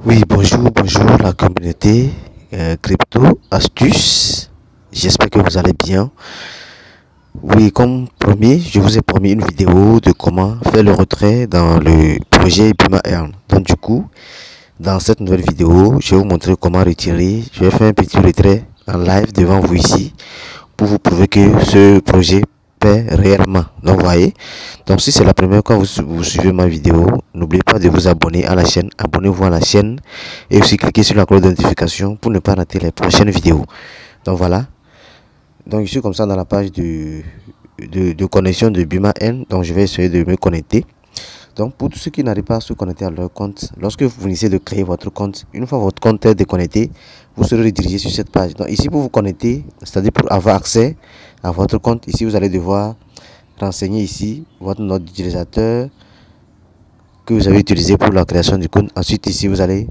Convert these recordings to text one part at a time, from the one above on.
Oui, bonjour la communauté crypto astuces. J'espère que vous allez bien. Oui, comme promis, je vous ai promis une vidéo de comment faire le retrait dans le projet Bima Earn. Donc du coup, dans cette nouvelle vidéo, je vais vous montrer comment retirer. Je vais faire un petit retrait en live devant vous ici pour vous prouver que ce projet paie réellement. Donc voyez, donc si c'est la première fois que vous suivez ma vidéo, n'oubliez pas de vous abonner à la chaîne, abonnez-vous à la chaîne et aussi cliquez sur la cloche de notification pour ne pas rater les prochaines vidéos. Donc voilà, donc je suis comme ça dans la page de connexion de Bima N. Donc je vais essayer de me connecter. Donc pour tous ceux qui n'arrivent pas à se connecter à leur compte, lorsque vous finissez de créer votre compte, une fois votre compte est déconnecté, vous serez redirigé sur cette page. Donc ici pour vous connecter, c'est-à-dire pour avoir accès à votre compte, ici vous allez devoir renseigner ici votre nom d'utilisateur que vous avez utilisé pour la création du compte. Ensuite ici vous allez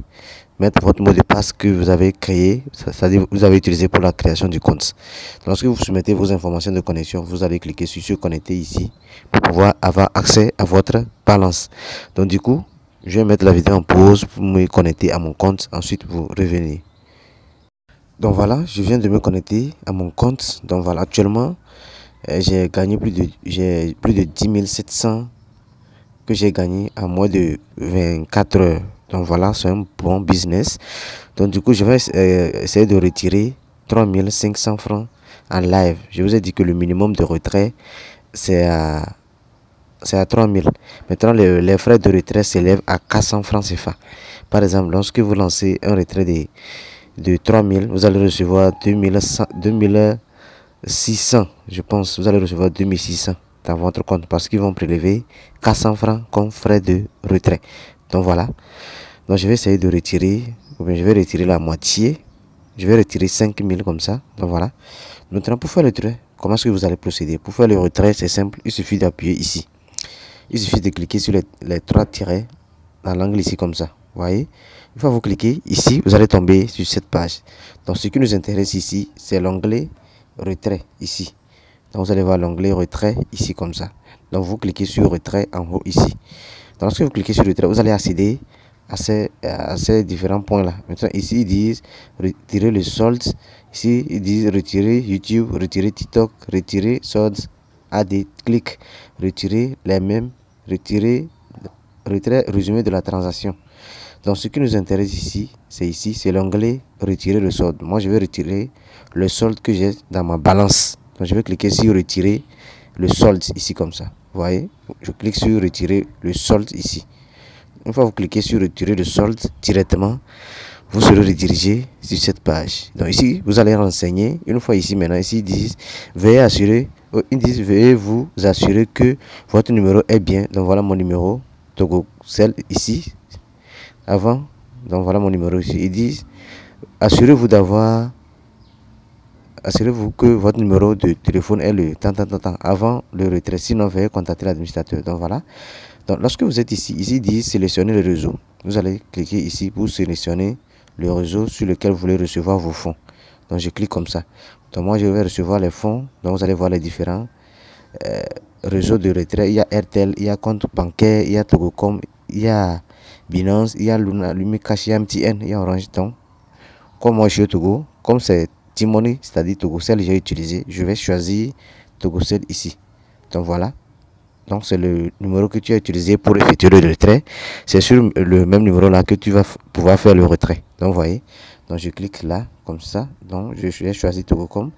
mettre votre mot de passe que vous avez créé, c'est-à-dire vous avez utilisé pour la création du compte. Lorsque vous soumettez vos informations de connexion, vous allez cliquer sur se connecter ici pour pouvoir avoir accès à votre balance. Donc du coup, je vais mettre la vidéo en pause pour me connecter à mon compte. Ensuite, vous revenez. Donc voilà, je viens de me connecter à mon compte. Donc voilà, actuellement, j'ai gagné plus de 10 700 que j'ai gagné à moins de 24 heures. Donc voilà, c'est un bon business. Donc du coup, je vais essayer de retirer 3500 francs en live. Je vous ai dit que le minimum de retrait, c'est à 3000. Maintenant, les frais de retrait s'élèvent à 400 francs CFA. Par exemple, lorsque vous lancez un retrait de 3000, vous allez recevoir 2600, je pense. Vous allez recevoir 2600 dans votre compte parce qu'ils vont prélever 400 francs comme frais de retrait. Donc voilà. Donc je vais essayer de retirer, ou bien je vais retirer la moitié. Je vais retirer 5000 comme ça. Donc voilà. Maintenant pour faire le retrait, comment est-ce que vous allez procéder? Pour faire le retrait, c'est simple. Il suffit d'appuyer ici. Il suffit de cliquer sur les trois tirets dans l'angle ici comme ça. Vous voyez? Une fois que vous cliquez ici, vous allez tomber sur cette page. Donc ce qui nous intéresse ici, c'est l'onglet retrait ici. Donc vous allez voir l'onglet retrait ici comme ça. Donc vous cliquez sur retrait en haut ici. Donc lorsque vous cliquez sur retrait, vous allez accéder à ces différents points là. Maintenant ici ils disent retirer le solde. Ici ils disent retirer YouTube, retirer TikTok, retirer soldes, AD, clic, retirer les mêmes, retirer retrait résumé de la transaction. Donc ce qui nous intéresse ici, c'est l'onglet retirer le solde. Moi je vais retirer le solde que j'ai dans ma balance. Donc je vais cliquer sur retirer le solde ici comme ça. Vous voyez, je clique sur retirer le solde ici. Une fois que vous cliquez sur retirer le solde directement, vous serez redirigé sur cette page. Donc ici, vous allez renseigner. Une fois ici maintenant, ici ils disent veuillez vous assurer que votre numéro est bien. Donc voilà mon numéro Togo, celle ici avant. Donc voilà mon numéro ici. Ils disent assurez-vous que votre numéro de téléphone est le tant avant le retrait. Sinon, veuillez contacter l'administrateur. Donc voilà. Donc lorsque vous êtes ici, ici dit sélectionner le réseau. Vous allez cliquer ici pour sélectionner le réseau sur lequel vous voulez recevoir vos fonds. Donc je clique comme ça. Donc moi je vais recevoir les fonds. Donc vous allez voir les différents réseaux de retrait. Il y a RTL, il y a compte bancaire, il y a Togocom, il y a Binance, il y a Luna, Lumicash, il y a MTN, il y a Orange. Donc comme moi je suis au Togo, comme c'est T-Money, c'est-à-dire Togocel, j'ai utilisé, je vais choisir Togocel ici. Donc voilà. Donc c'est le numéro que tu as utilisé pour effectuer le retrait. C'est sur le même numéro là que tu vas pouvoir faire le retrait. Donc vous voyez. Donc je clique là comme ça. Donc je vais choisir Togocom.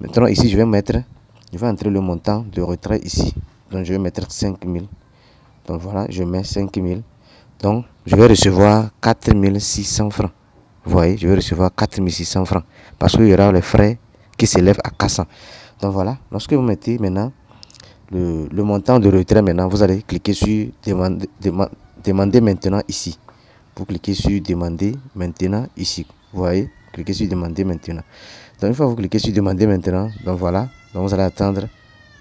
Maintenant ici je vais entrer le montant de retrait ici. Donc je vais mettre 5000. Donc voilà, je mets 5000. Donc je vais recevoir 4600 francs. Vous voyez, je vais recevoir 4600 francs parce qu'il y aura les frais qui s'élèvent à 400. Donc voilà, lorsque vous mettez maintenant le montant de retrait, maintenant vous allez cliquer sur demander maintenant ici. Vous cliquez sur demander maintenant ici. Vous voyez, cliquez sur demander maintenant. Donc une fois que vous cliquez sur demander maintenant, donc voilà, donc vous allez attendre.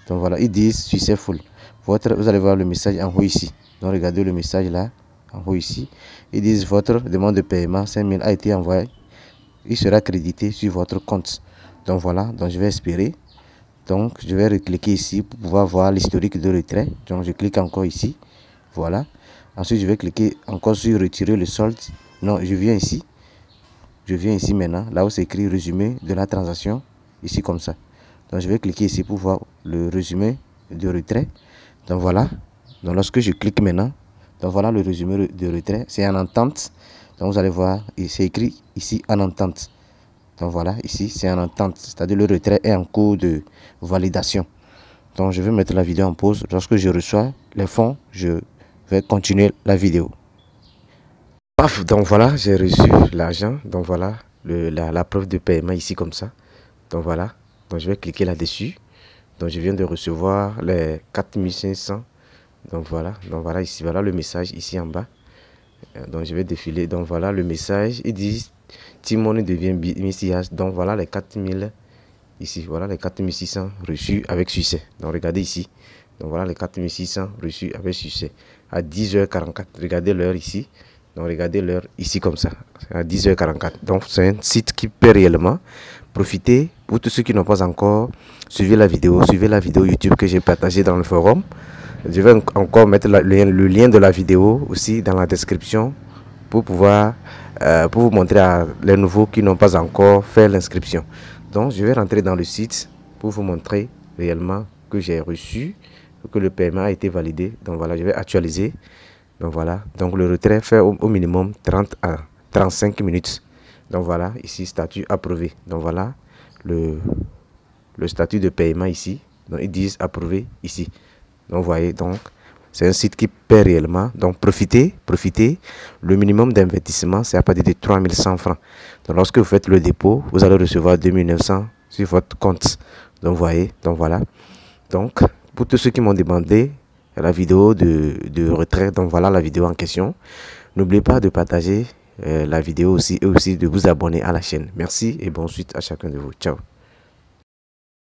Donc voilà, ils disent successful. Vous allez voir le message en haut ici. Donc regardez le message là en haut ici. Ils disent votre demande de paiement 5000 a été envoyée. Il sera crédité sur votre compte. Donc voilà, donc je vais espérer. Donc je vais recliquer ici pour pouvoir voir l'historique de retrait. Donc je clique encore ici. Voilà. Ensuite je vais cliquer encore sur retirer le solde. non, je viens ici. Je viens ici maintenant, là où c'est écrit résumé de la transaction, ici comme ça. Donc je vais cliquer ici pour voir le résumé de retrait. Donc voilà. Donc lorsque je clique maintenant, donc voilà le résumé de retrait. C'est en entente. Donc vous allez voir, c'est écrit ici en entente. Donc voilà, ici c'est en entente. C'est-à-dire le retrait est en cours de validation. Donc je vais mettre la vidéo en pause. Lorsque je reçois les fonds, je vais continuer la vidéo. Paf, donc voilà, j'ai reçu l'argent. Donc voilà la preuve de paiement ici comme ça. Donc voilà, donc je vais cliquer là-dessus. Donc je viens de recevoir les 4500. Donc voilà ici, voilà le message ici en bas. Donc je vais défiler. Donc voilà le message. Ils disent Timon devient Messias. Donc voilà les 4000 ici. Voilà les 4600 reçus avec succès. Donc regardez ici. Donc voilà les 4600 reçus avec succès. À 10h44. Regardez l'heure ici. Donc regardez l'heure ici comme ça. À 10h44. Donc c'est un site qui paie réellement. Profitez. Pour tous ceux qui n'ont pas encore suivi la vidéo YouTube que j'ai partagée dans le forum. Je vais encore mettre le lien de la vidéo aussi dans la description pour pouvoir pour vous montrer à les nouveaux qui n'ont pas encore fait l'inscription. Donc je vais rentrer dans le site pour vous montrer réellement que j'ai reçu, que le paiement a été validé. Donc voilà, je vais actualiser. Donc voilà, donc le retrait fait au minimum 30 à 35 minutes. Donc voilà, ici statut approuvé. Donc voilà le statut de paiement ici. Donc ils disent approuvé ici. Donc vous voyez, donc c'est un site qui paie réellement. Donc profitez. Le minimum d'investissement, c'est à partir de 3100 francs. Donc lorsque vous faites le dépôt, vous allez recevoir 2900 sur votre compte. Donc vous voyez, donc voilà. Donc pour tous ceux qui m'ont demandé la vidéo de retrait, donc voilà la vidéo en question. N'oubliez pas de partager la vidéo aussi et aussi de vous abonner à la chaîne. Merci et bonne suite à chacun de vous. Ciao.